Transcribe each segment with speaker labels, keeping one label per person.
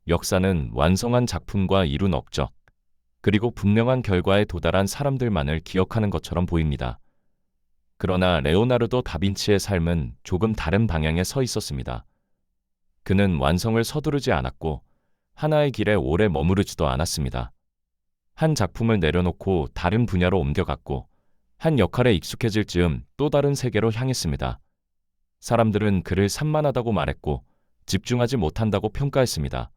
Speaker 1: 역사는 완성한 작품과 이룬 업적, 그리고 분명한 결과에 도달한 사람들만을 기억하는 것처럼 보입니다. 그러나 레오나르도 다빈치의 삶은 조금 다른 방향에 서 있었습니다. 그는 완성을 서두르지 않았고 하나의 길에 오래 머무르지도 않았습니다. 한 작품을 내려놓고 다른 분야로 옮겨갔고 한 역할에 익숙해질 즈음 또 다른 세계로 향했습니다. 사람들은 그를 산만하다고 말했고 집중하지 못한다고 평가했습니다.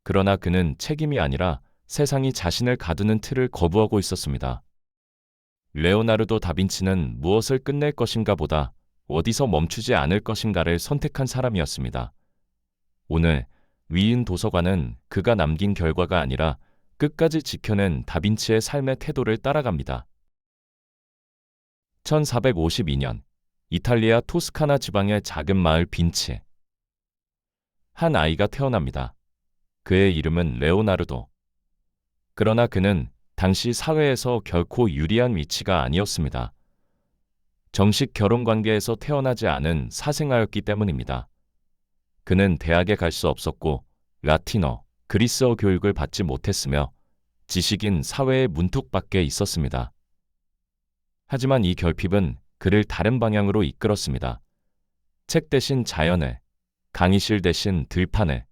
Speaker 1: 그러나 그는 책임이 아니라 세상이 자신을 가두는 틀을 거부하고 있었습니다. 레오나르도 다빈치는 무엇을 끝낼 것인가 보다 어디서 멈추지 않을 것인가를 선택한 사람이었습니다. 오늘 위인 도서관은 그가 남긴 결과가 아니라 끝까지 지켜낸 다빈치의 삶의 태도를 따라갑니다. 1452년 이탈리아 토스카나 지방의 작은 마을 빈치. 한 아이가 태어납니다. 그의 이름은 레오나르도. 그러나 그는 당시 사회에서 결코 유리한 위치가 아니었습니다. 정식 결혼 관계에서 태어나지 않은 사생아였기 때문입니다. 그는 대학에 갈 수 없었고 라틴어, 그리스어 교육을 받지 못했으며 지식인 사회의 문턱 밖에 있었습니다. 하지만 이 결핍은 그를 다른 방향으로 이끌었습니다. 책 대신 자연을, 강의실 대신 들판을,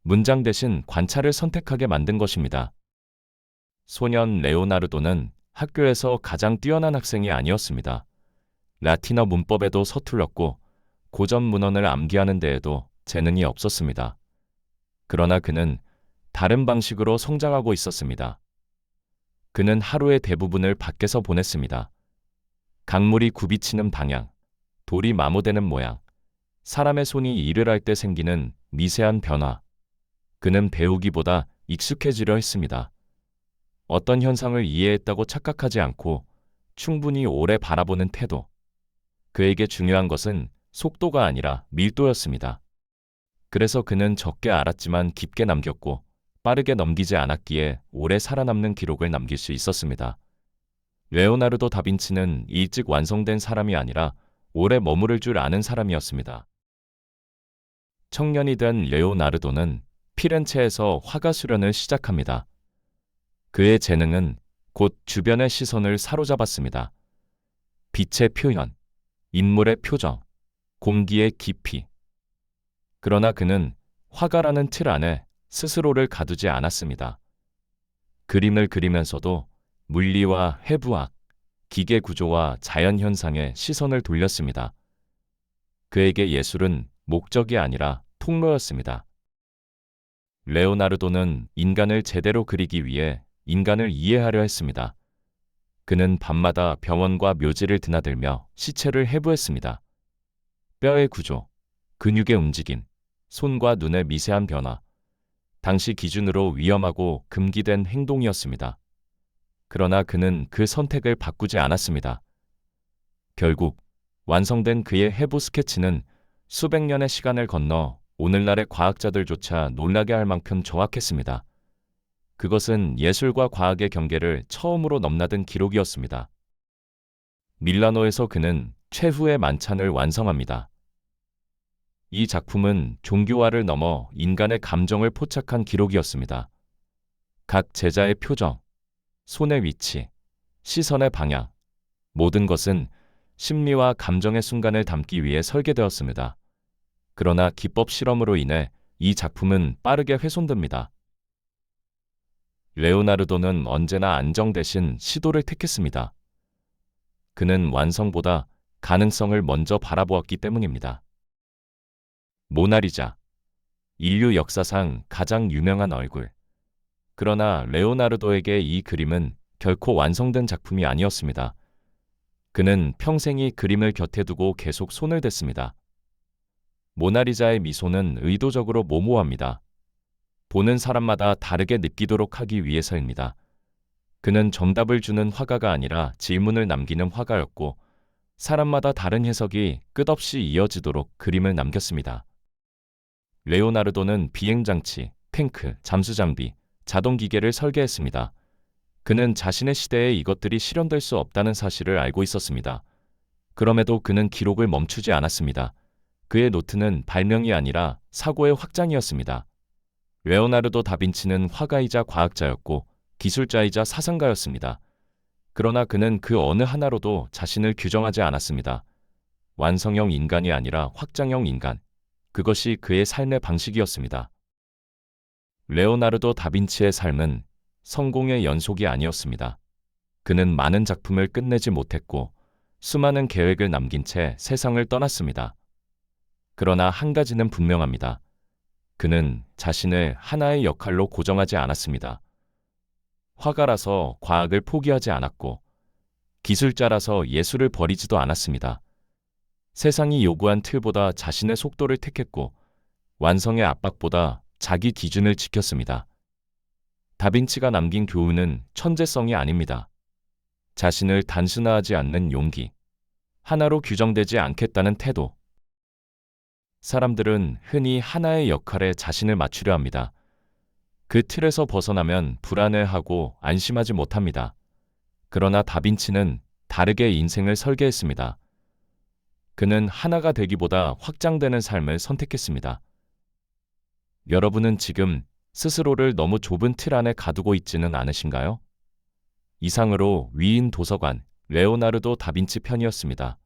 Speaker 1: 문장 대신 관찰을 선택하게 만든 것입니다. 소년 레오나르도는 학교에서 가장 뛰어난 학생이 아니었습니다. 라틴어 문법에도 서툴렀고 고전 문헌을 암기하는 데에도 재능이 없었습니다. 그러나 그는 다른 방식으로 성장하고 있었습니다. 그는 하루의 대부분을 밖에서 보냈습니다. 강물이 굽이치는 방향, 돌이 마모되는 모양, 사람의 손이 일을 할 때 생기는 미세한 변화. 그는 배우기보다 익숙해지려 했습니다. 어떤 현상을 이해했다고 착각하지 않고 충분히 오래 바라보는 태도. 그에게 중요한 것은 속도가 아니라 밀도였습니다. 그래서 그는 적게 알았지만 깊게 남겼고 빠르게 넘기지 않았기에 오래 살아남는 기록을 남길 수 있었습니다. 레오나르도 다빈치는 일찍 완성된 사람이 아니라 오래 머무를 줄 아는 사람이었습니다. 청년이 된 레오나르도는 피렌체에서 화가 수련을 시작합니다. 그의 재능은 곧 주변의 시선을 사로잡았습니다. 빛의 표현, 인물의 표정, 공기의 깊이. 그러나 그는 화가라는 틀 안에 스스로를 가두지 않았습니다. 그림을 그리면서도 물리와 해부학, 기계 구조와 자연 현상에 시선을 돌렸습니다. 그에게 예술은 목적이 아니라 통로였습니다. 레오나르도는 인간을 제대로 그리기 위해 인간을 이해하려 했습니다. 그는 밤마다 병원과 묘지를 드나들며 시체를 해부했습니다. 뼈의 구조, 근육의 움직임, 손과 눈의 미세한 변화, 당시 기준으로 위험하고 금기된 행동이었습니다. 그러나 그는 그 선택을 바꾸지 않았습니다. 결국 완성된 그의 해부 스케치는 수백 년의 시간을 건너 오늘날의 과학자들조차 놀라게 할 만큼 정확했습니다. 그것은 예술과 과학의 경계를 처음으로 넘나든 기록이었습니다. 밀라노에서 그는 최후의 만찬을 완성합니다. 이 작품은 종교화를 넘어 인간의 감정을 포착한 기록이었습니다. 각 제자의 표정, 손의 위치, 시선의 방향, 모든 것은 심리와 감정의 순간을 담기 위해 설계되었습니다. 그러나 기법 실험으로 인해 이 작품은 빠르게 훼손됩니다. 레오나르도는 언제나 안정 대신 시도를 택했습니다. 그는 완성보다 가능성을 먼저 바라보았기 때문입니다. 모나리자, 인류 역사상 가장 유명한 얼굴. 그러나 레오나르도에게 이 그림은 결코 완성된 작품이 아니었습니다. 그는 평생이 그림을 곁에 두고 계속 손을 댔습니다. 모나리자의 미소는 의도적으로 모모합니다. 보는 사람마다 다르게 느끼도록 하기 위해서입니다. 그는 정답을 주는 화가가 아니라 질문을 남기는 화가였고, 사람마다 다른 해석이 끝없이 이어지도록 그림을 남겼습니다. 레오나르도는 비행장치, 탱크, 잠수장비, 자동기계를 설계했습니다. 그는 자신의 시대에 이것들이 실현될 수 없다는 사실을 알고 있었습니다. 그럼에도 그는 기록을 멈추지 않았습니다. 그의 노트는 발명이 아니라 사고의 확장이었습니다. 레오나르도 다빈치는 화가이자 과학자였고 기술자이자 사상가였습니다. 그러나 그는 그 어느 하나로도 자신을 규정하지 않았습니다. 완성형 인간이 아니라 확장형 인간. 그것이 그의 삶의 방식이었습니다. 레오나르도 다빈치의 삶은 성공의 연속이 아니었습니다. 그는 많은 작품을 끝내지 못했고 수많은 계획을 남긴 채 세상을 떠났습니다. 그러나 한 가지는 분명합니다. 그는 자신을 하나의 역할로 고정하지 않았습니다. 화가라서 과학을 포기하지 않았고 기술자라서 예술을 버리지도 않았습니다. 세상이 요구한 틀보다 자신의 속도를 택했고 완성의 압박보다 자기 기준을 지켰습니다. 다빈치가 남긴 교훈은 천재성이 아닙니다. 자신을 단순화하지 않는 용기, 하나로 규정되지 않겠다는 태도. 사람들은 흔히 하나의 역할에 자신을 맞추려 합니다. 그 틀에서 벗어나면 불안해하고 안심하지 못합니다. 그러나 다빈치는 다르게 인생을 설계했습니다. 그는 하나가 되기보다 확장되는 삶을 선택했습니다. 여러분은 지금 스스로를 너무 좁은 틀 안에 가두고 있지는 않으신가요? 이상으로 위인 도서관, 레오나르도 다빈치 편이었습니다.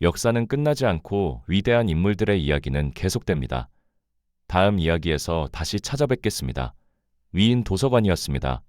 Speaker 1: 역사는 끝나지 않고 위대한 인물들의 이야기는 계속됩니다. 다음 이야기에서 다시 찾아뵙겠습니다. 위인 도서관이었습니다.